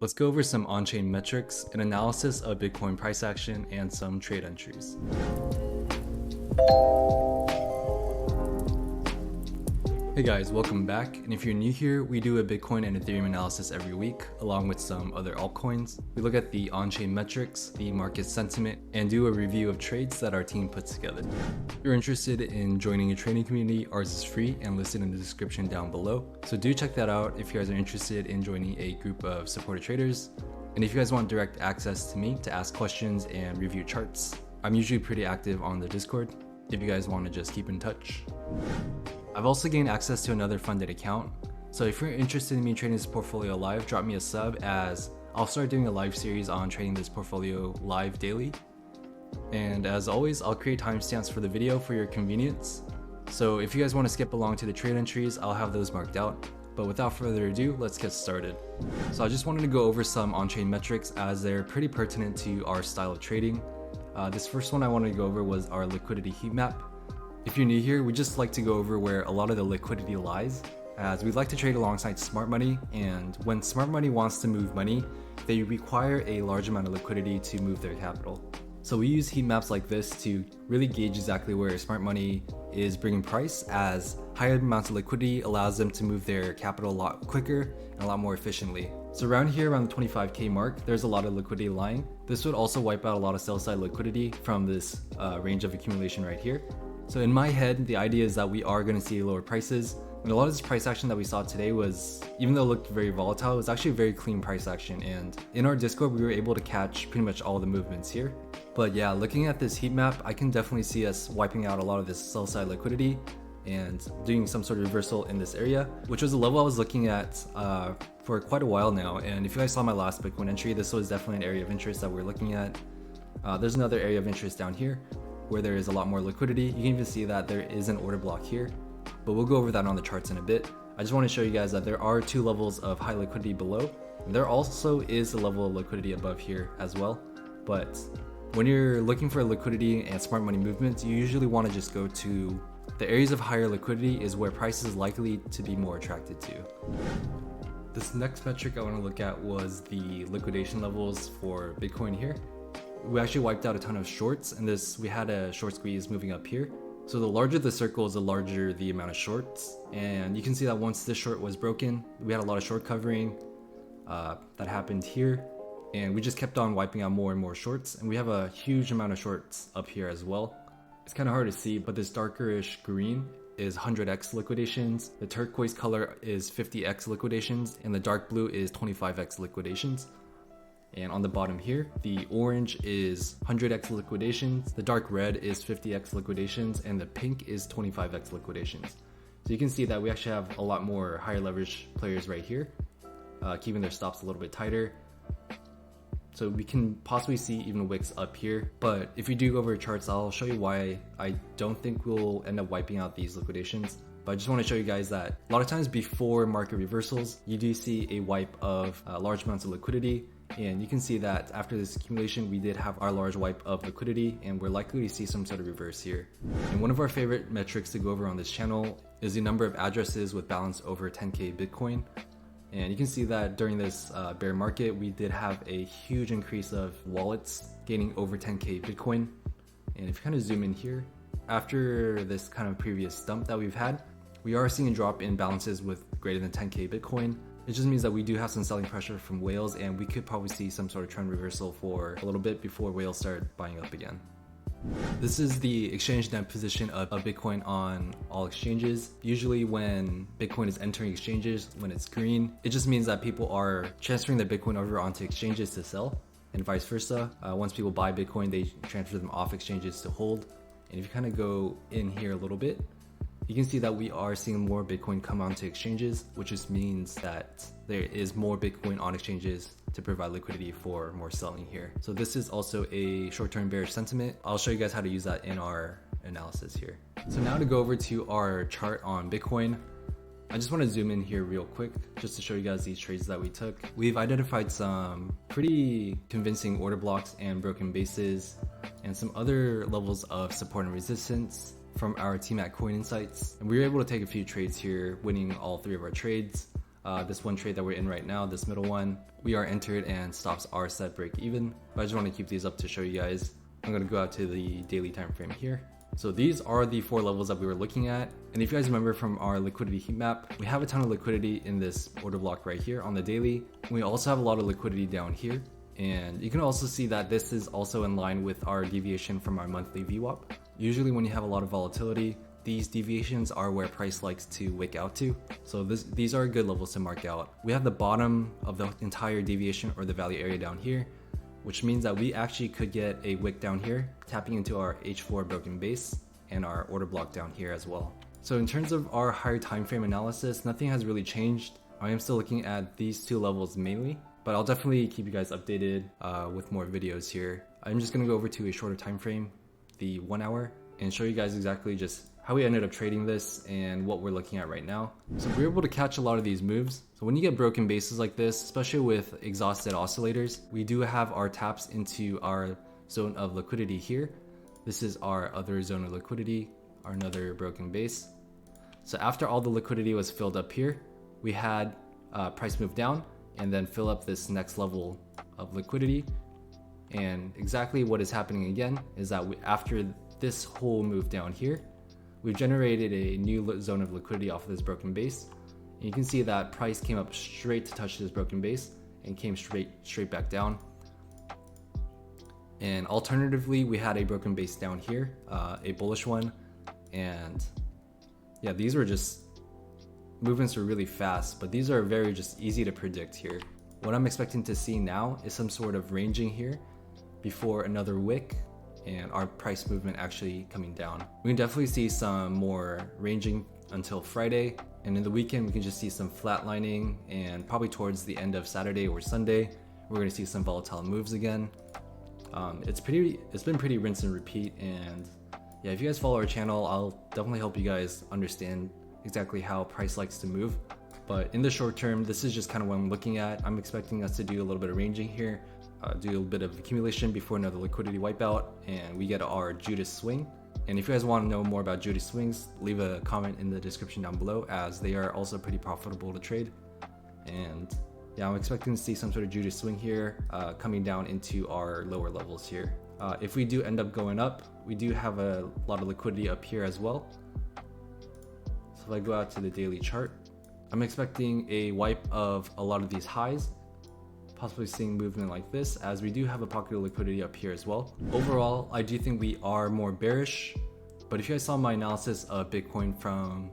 Let's go over some on-chain metrics, an analysis of Bitcoin price action, and some trade entries. Hey guys, welcome back, and if you're new here, we do a Bitcoin and Ethereum analysis every week, along with some other altcoins. We look at the on-chain metrics, the market sentiment, and do a review of trades that our team puts together. If you're interested in joining a trading community, ours is free and listed in the description down below, so do check that out if you guys are interested in joining a group of supported traders. And if you guys want direct access to me to ask questions and review charts, I'm usually pretty active on the Discord if you guys want to just keep in touch. I've also gained access to another funded account, so if you're interested in me trading this portfolio live, drop me a sub, as I'll start doing a live series on trading this portfolio live daily. And as always, I'll create timestamps for the video for your convenience, so if you guys want to skip along to the trade entries, I'll have those marked out. But without further ado, let's get started. So I just wanted to go over some on-chain metrics as they're pretty pertinent to our style of trading. This first one I wanted to go over was our liquidity heat map. If you're new here, we just like to go over where a lot of the liquidity lies, as we'd like to trade alongside smart money, and when smart money wants to move money, they require a large amount of liquidity to move their capital. So we use heat maps like this to really gauge exactly where smart money is bringing price, as higher amounts of liquidity allows them to move their capital a lot quicker and a lot more efficiently. So around here, around the 25k mark, there's a lot of liquidity lying. This would also wipe out a lot of sell side liquidity from this range of accumulation right here. So in my head, the idea is that we are going to see lower prices. And a lot of this price action that we saw today was, even though it looked very volatile, it was actually a very clean price action. And in our Discord, we were able to catch pretty much all the movements here. But yeah, looking at this heat map, I can definitely see us wiping out a lot of this sell side liquidity and doing some sort of reversal in this area, which was a level I was looking at for quite a while now. And if you guys saw my last Bitcoin entry, this was definitely an area of interest that we're looking at. There's another area of interest down here where there is a lot more liquidity. You can even see that there is an order block here, but we'll go over that on the charts in a bit. I just want to show you guys that there are two levels of high liquidity below, and there also is a level of liquidity above here as well. But when you're looking for liquidity and smart money movements, you usually want to just go to the areas of higher liquidity is where price is likely to be more attracted to. This next metric I want to look at was the liquidation levels for Bitcoin here. We actually wiped out a ton of shorts, and we had a short squeeze moving up here. So the larger the circles, the larger the amount of shorts. And you can see that once this short was broken, we had a lot of short covering that happened here. And we just kept on wiping out more and more shorts. And we have a huge amount of shorts up here as well. It's kind of hard to see, but this darkerish green is 100x liquidations. The turquoise color is 50x liquidations. And the dark blue is 25x liquidations. And on the bottom here, the orange is 100x liquidations, the dark red is 50x liquidations, and the pink is 25x liquidations. So you can see that we actually have a lot more higher leverage players right here, keeping their stops a little bit tighter. So we can possibly see even wicks up here, but if we do go over charts, I'll show you why I don't think we'll end up wiping out these liquidations. But I just want to show you guys that a lot of times before market reversals, you do see a wipe of large amounts of liquidity. And you can see that after this accumulation, we did have our large wipe of liquidity, and we're likely to see some sort of reverse here. And one of our favorite metrics to go over on this channel is the number of addresses with balance over 10k Bitcoin. And you can see that during this bear market, we did have a huge increase of wallets gaining over 10k Bitcoin. And if you kind of zoom in here, after this kind of previous dump that we've had, we are seeing a drop in balances with greater than 10k Bitcoin. It just means that we do have some selling pressure from whales, and we could probably see some sort of trend reversal for a little bit before whales start buying up again. This is the exchange net position of Bitcoin on all exchanges. Usually when Bitcoin is entering exchanges, when it's green, it just means that people are transferring their Bitcoin over onto exchanges to sell, and vice versa. Once people buy Bitcoin, they transfer them off exchanges to hold. And if you kind of go in here a little bit, you can see that we are seeing more Bitcoin come onto exchanges, which just means that there is more Bitcoin on exchanges to provide liquidity for more selling here. So this is also a short-term bearish sentiment. I'll show you guys how to use that in our analysis here. So now to go over to our chart on Bitcoin, I just want to zoom in here real quick just to show you guys these trades that we took. We've identified some pretty convincing order blocks and broken bases and some other levels of support and resistance from our team at Coin Insights, and we were able to take a few trades here, winning all three of our trades. This one trade that we're in right now, this middle one, we are entered and stops are set break even. But I just want to keep these up to show you guys. I'm going to go out to the daily time frame here. So these are the 4 levels that we were looking at. And if you guys remember from our liquidity heat map, we have a ton of liquidity in this order block right here on the daily. We also have a lot of liquidity down here. And you can also see that this is also in line with our deviation from our monthly VWAP. Usually when you have a lot of volatility, these deviations are where price likes to wick out to. So these are good levels to mark out. We have the bottom of the entire deviation or the value area down here, which means that we actually could get a wick down here, tapping into our H4 broken base and our order block down here as well. So in terms of our higher time frame analysis, nothing has really changed. I am still looking at these 2 levels mainly, but I'll definitely keep you guys updated with more videos here. I'm just gonna go over to a shorter time frame, the 1 hour, and show you guys exactly just how we ended up trading this and what we're looking at right now. So we're able to catch a lot of these moves. So when you get broken bases like this, especially with exhausted oscillators, we do have our taps into our zone of liquidity here. This is our other zone of liquidity, our another broken base. So after all the liquidity was filled up here, we had price move down and then fill up this next level of liquidity. And exactly what is happening again is that after this whole move down here, we've generated a new zone of liquidity off of this broken base. And you can see that price came up straight to touch this broken base and came straight back down. And alternatively, we had a broken base down here, a bullish one. And yeah, these were just, movements were really fast, but these are very just easy to predict here. What I'm expecting to see now is some sort of ranging here before another wick and our price movement actually coming down. We can definitely see some more ranging until Friday, and in the weekend we can just see some flatlining, and probably towards the end of Saturday or Sunday we're going to see some volatile moves again. It's been pretty rinse and repeat, and yeah, if you guys follow our channel, I'll definitely help you guys understand exactly how price likes to move. But in the short term, this is just kind of what I'm looking at. I'm expecting us to do a little bit of ranging here, do a little bit of accumulation before another liquidity wipeout, and we get our Judas swing. And if you guys want to know more about Judas swings, leave a comment in the description down below, as they are also pretty profitable to trade. And yeah, I'm expecting to see some sort of Judas swing here, coming down into our lower levels here. If we do end up going up, we do have a lot of liquidity up here as well. So if I go out to the daily chart, I'm expecting a wipe of a lot of these highs, possibly seeing movement like this, as we do have a pocket of liquidity up here as well. Overall, I do think we are more bearish, but if you guys saw my analysis of Bitcoin from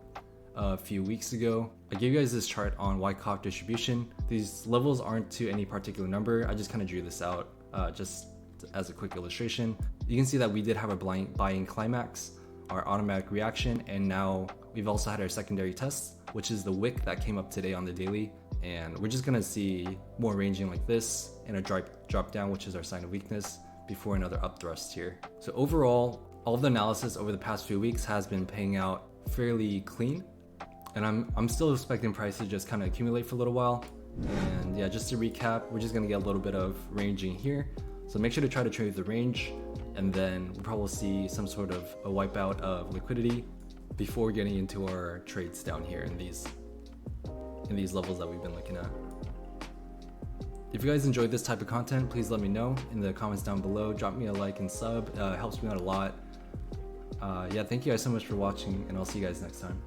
a few weeks ago, I gave you guys this chart on Wyckoff distribution. These levels aren't to any particular number. I just kind of drew this out just as a quick illustration. You can see that we did have a buying climax, our automatic reaction, and now we've also had our secondary test, which is the wick that came up today on the daily. And we're just gonna see more ranging like this and a drop down, which is our sign of weakness, before another up thrust here. So overall, all of the analysis over the past few weeks has been paying out fairly clean, and I'm still expecting price to just kind of accumulate for a little while. And yeah, just to recap, we're just gonna get a little bit of ranging here. So make sure to try to trade the range, and then we'll probably see some sort of a wipeout of liquidity before getting into our trades down here in these levels that we've been looking at. If you guys enjoyed this type of content, please let me know in the comments down below. Drop me a like and sub, it helps me out a lot. Yeah, thank you guys so much for watching, and I'll see you guys next time.